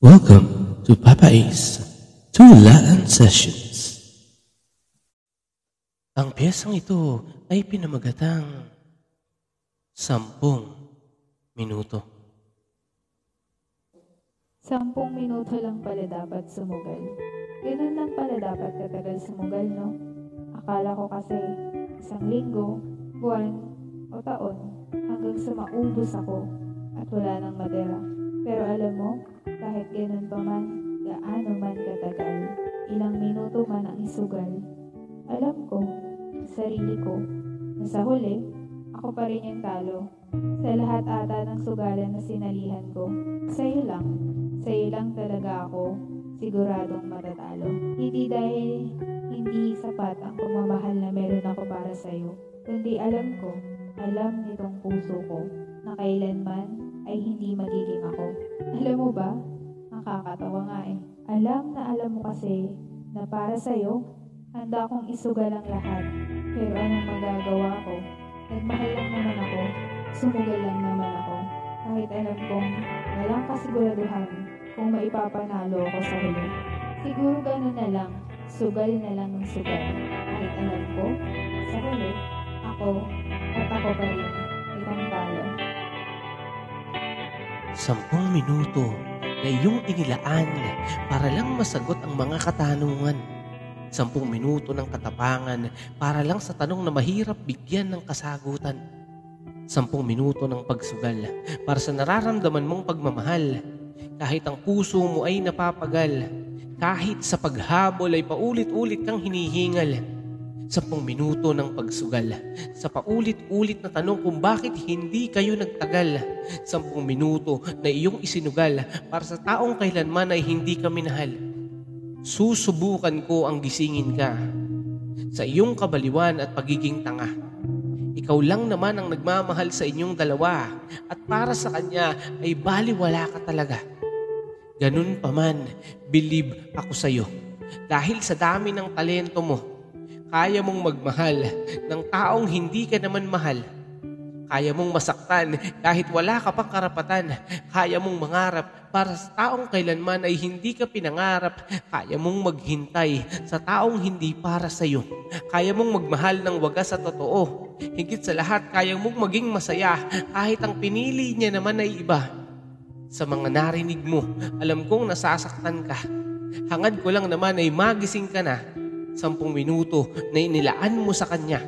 Welcome to Papa Ace Tulaan Sessions. Ang piyesang ito ay pinamagatang 10 minuto. 10 minuto lang pala dapat sumugal. Ganun lang pala dapat katagal sumugal, no? Akala ko kasi 1 linggo, buwan, o taon hanggang sa maubos ako at wala nang matira. Pero alam mo, kahit ganun pa man, gaano man katagal, ilang minuto man ang isugal, alam ko, sarili ko, na sa huli, ako pa rin yung talo. Sa lahat ata ng sugalan na sinalihan ko, sa'yo lang talaga ako siguradong matatalo. Hindi dahil hindi sapat ang pagmamahal na meron ako para sa'yo, kundi alam nitong puso ko na kailanman ay hindi magiging ako. Alam mo ba? Nakakatawa nga eh. Alam mo kasi na para sa'yo, handa kong isugal ang lahat. Pero anong magagawa ko? Nagmahal lang naman ako. Sumugal lang naman ako. Kahit alam kong walang kasiguraduhan kung maipapanalo ako sa huli. Siguro ganun na lang. Sugal na lang ng sugal. Kahit alam ko, sa huli, ako pa rin itong talo. 10 minuto na iyong inilaan para lang masagot ang mga katanungan. 10 minuto ng katapangan para lang sa tanong na mahirap bigyan ng kasagutan. 10 minuto ng pagsugal para sa nararamdaman mong pagmamahal. Kahit ang puso mo ay napapagal, kahit sa paghabol ay paulit-ulit kang hinihingal. 10 minuto ng pagsugal sa paulit-ulit na tanong kung bakit hindi kayo nagtagal. 10 minuto na iyong isinugal para sa taong kailanman ay hindi ka minahal. Susubukan ko ang gisingin ka sa iyong kabaliwan at pagiging tanga. Ikaw lang naman ang nagmamahal sa inyong dalawa at para sa kanya ay baliwala ka talaga. Ganun pa man, believe ako sa iyo. Dahil sa dami ng talento mo, kaya mong magmahal ng taong hindi ka naman mahal. Kaya mong masaktan kahit wala ka pang karapatan. Kaya mong mangarap para sa taong kailanman ay hindi ka pinangarap. Kaya mong maghintay sa taong hindi para sa'yo. Kaya mong magmahal ng wagas sa totoo. Higit sa lahat, kaya mong maging masaya kahit ang pinili niya naman ay iba. Sa mga narinig mo, alam kong nasasaktan ka. Hangad ko lang naman ay magising ka na. 10 minuto na inilaan mo sa kanya,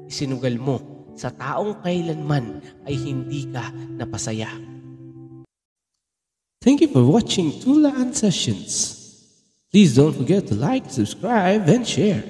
isinugal mo sa taong kailanman ay hindi ka napasaya. Thank you for watching Tulaan Sessions. Please don't forget to like, subscribe, and share.